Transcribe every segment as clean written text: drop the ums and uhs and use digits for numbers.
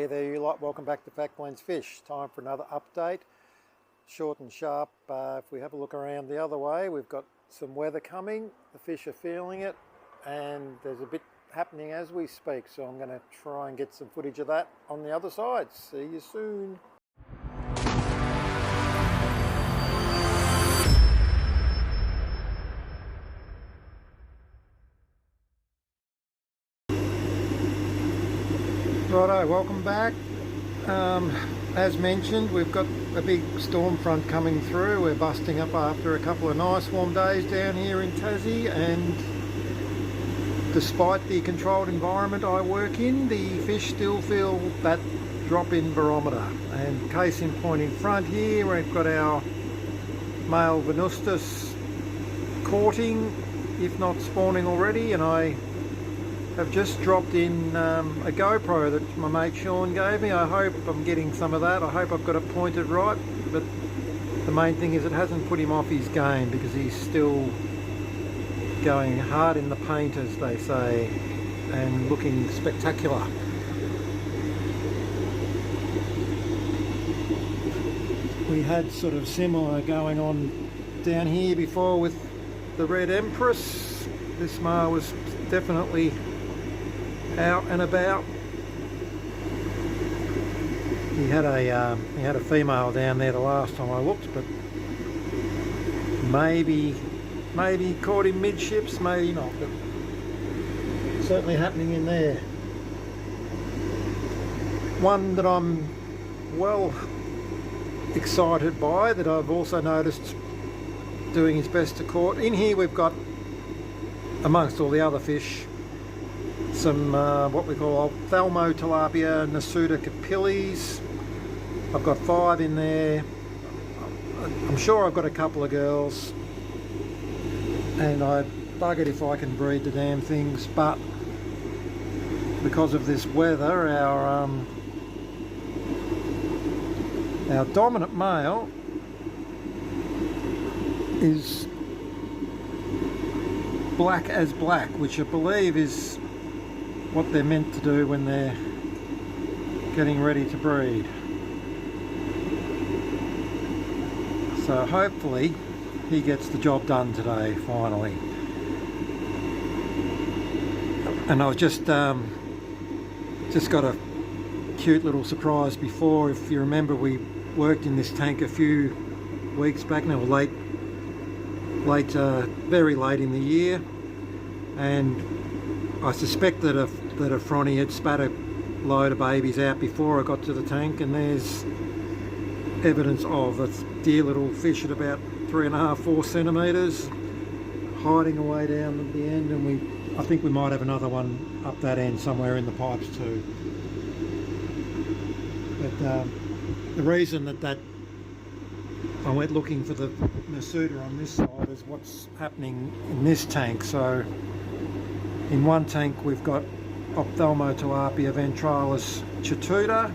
Hey there you lot, welcome back to Fat Glenn's Fish. Time for another update. Short and sharp. If we have a look around the other way, we've got some weather coming, the fish are feeling it, and there's a bit happening as we speak, so I'm going to try and get some footage of that on the other side. See you soon. Righto, welcome back. As mentioned, we've got a big storm front coming through. We're busting up after a couple of nice warm days down here in Tassie, and despite the controlled environment I work in, the fish still feel that drop in barometer. And case in point in front here, we've got our male Venustus courting, if not spawning already, and I have just dropped in a GoPro that my mate Sean gave me. I hope I'm getting some of that. I hope I've got it pointed right, but the main thing is it hasn't put him off his game, because he's still going hard in the paint, as they say, and looking spectacular. We had sort of similar going on down here before with the Red Empress. This male was definitely out and about. He had a female down there the last time I looked, but maybe caught him midships, maybe not, but certainly happening in there. One that I'm well excited by, that I've also noticed doing his best to court. In here we've got, amongst all the other fish, some what we call ophthalmo tilapia, Nasuta capillis. I've got 5 in there. I'm sure I've got a couple of girls, and I buggered if I can breed the damn things, but because of this weather, our dominant male is black as black, which I believe is what they're meant to do when they're getting ready to breed. So hopefully he gets the job done today, finally. And I was just got a cute little surprise before. If you remember, we worked in this tank a few weeks back now, very late in the year, and I suspect that a fronty had spat a load of babies out before I got to the tank, and there's evidence of a dear little fish at about 3.5–4 centimetres hiding away down at the end, and I think we might have another one up that end somewhere in the pipes too. But the reason that I went looking for the Nasuta on this side is what's happening in this tank. So in one tank we've got ophthalmo tilapia ventralis chatuta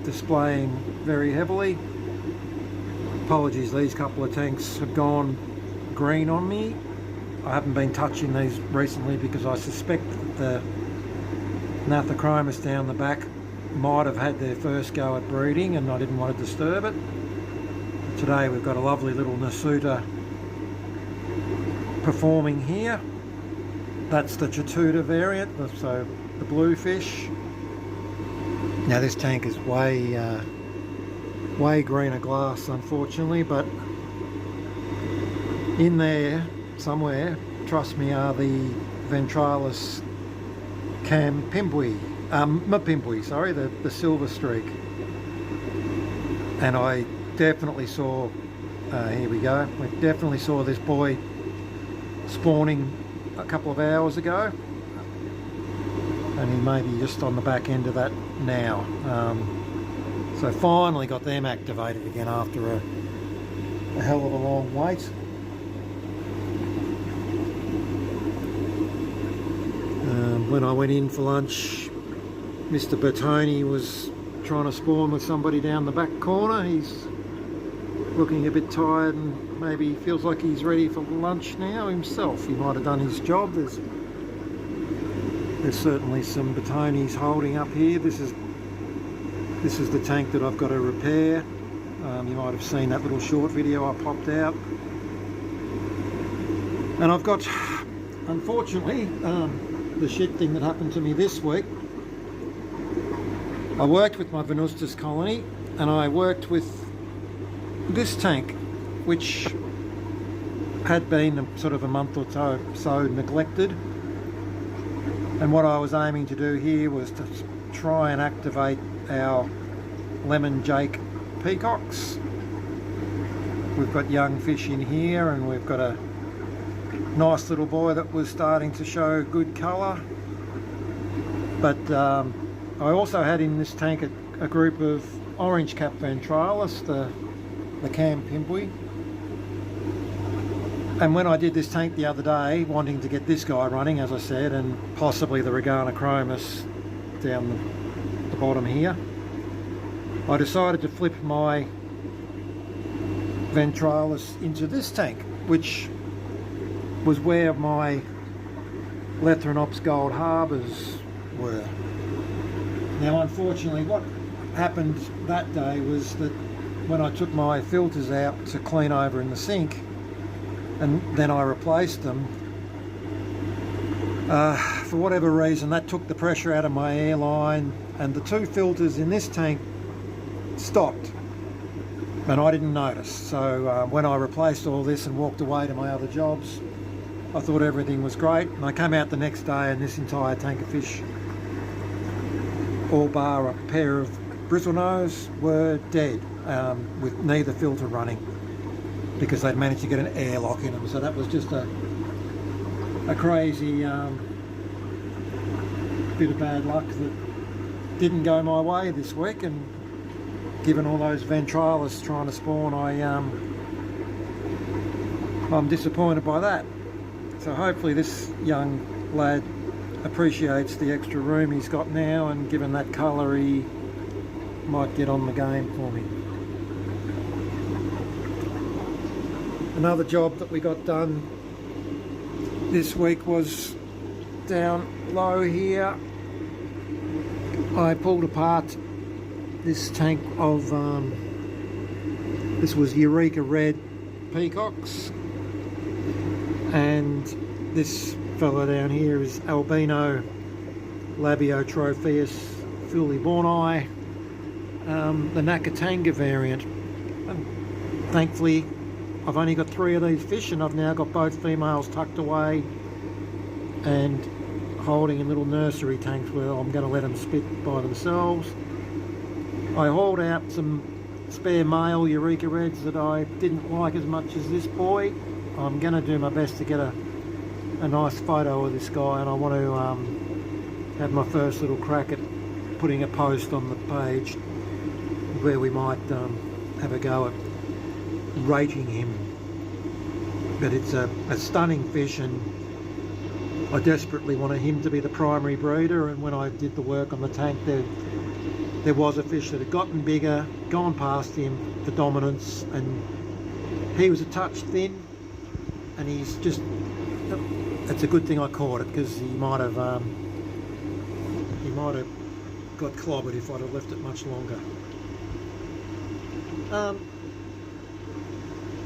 displaying very heavily. Apologies, these couple of tanks have gone green on me. I haven't been touching these recently because I suspect that the Nathochromis down the back might have had their first go at breeding, and I didn't want to disturb it. Today we've got a lovely little Nasuta performing here. That's the Chatuta variant, so the blue fish. Now this tank is way greener glass, unfortunately, but in there somewhere, trust me, are the ventralis mapimpui, sorry, the silver streak. And I definitely saw, here we go, we definitely saw this boy spawning a couple of hours ago, and he may be just on the back end of that now. So finally got them activated again after a hell of a long wait. When I went in for lunch, Mr. Bertoni was trying to spawn with somebody down the back corner. He's looking a bit tired and maybe feels like he's ready for lunch now himself. He might have done his job. There's certainly some Bertonis holding up here. This is This is the tank that I've got to repair. You might have seen that little short video I popped out. And I've got, unfortunately, the shit thing that happened to me this week. I worked with my Venustus colony, and I worked with this tank, which had been sort of a month or so neglected. And what I was aiming to do here was to try and activate our lemon jake peacocks. We've got young fish in here, and we've got a nice little boy that was starting to show good colour. But I also had in this tank a group of orange cap ventralis, the cam pimpui. And when I did this tank the other day, wanting to get this guy running, as I said, and possibly the Reganochromis down the bottom here, I decided to flip my ventralis into this tank, which was where my Lethrinops gold harbours were. Now, unfortunately, what happened that day was that when I took my filters out to clean over in the sink, and then I replaced them, for whatever reason that took the pressure out of my airline, and the two filters in this tank stopped, and I didn't notice. So when I replaced all this and walked away to my other jobs, I thought everything was great, and I came out the next day and this entire tank of fish, all bar a pair of bristlenose, were dead, with neither filter running, because they'd managed to get an airlock in them. So that was just a crazy bit of bad luck that didn't go my way this week, and given all those ventralis trying to spawn, I'm disappointed by that. So hopefully this young lad appreciates the extra room he's got now, and given that colour, he might get on the game for me. Another job that we got done this week was down low here. I pulled apart this tank of this was Eureka Red peacocks, and this fella down here is Albino Labiotropheus fuliborni, the Nakatanga variant. And thankfully I've only got 3 of these fish, and I've now got both females tucked away and holding in little nursery tanks where I'm going to let them spit by themselves. I hauled out some spare male Eureka Reds that I didn't like as much as this boy. I'm going to do my best to get a nice photo of this guy, and I want to have my first little crack at putting a post on the page where we might have a go at rating him. But it's a stunning fish, and I desperately wanted him to be the primary breeder. And when I did the work on the tank, there was a fish that had gotten bigger, gone past him for dominance, and he was a touch thin, and he's just, it's a good thing I caught it, because he might have got clobbered if I'd have left it much longer.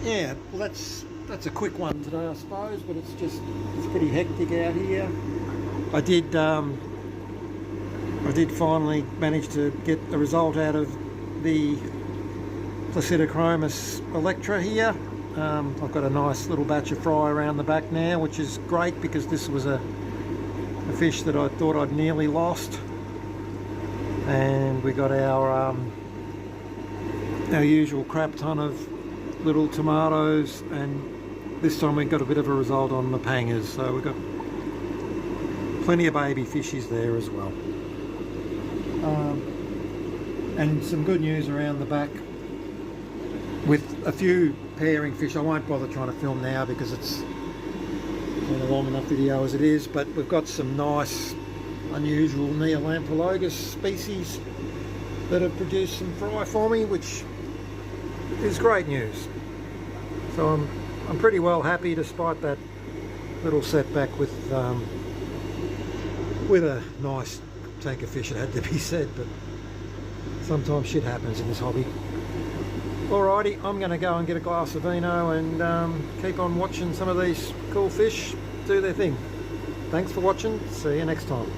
Yeah, well that's a quick one today, I suppose, but it's pretty hectic out here. I did finally manage to get a result out of the Placidochromis electra here. I've got a nice little batch of fry around the back now, which is great, because this was a fish that I thought I'd nearly lost. And we got our usual crap ton of little tomatoes, and this time we got a bit of a result on the pangers, so we've got plenty of baby fishies there as well. And some good news around the back with a few pairing fish. I won't bother trying to film now because it's been a long enough video as it is, but we've got some nice unusual Neolamprologus species that have produced some fry for me, which is great news. So I'm pretty well happy, despite that little setback with a nice tank of fish, it had to be said. But sometimes shit happens in this hobby. Alrighty, I'm going to go and get a glass of vino and keep on watching some of these cool fish do their thing. Thanks for watching. See you next time.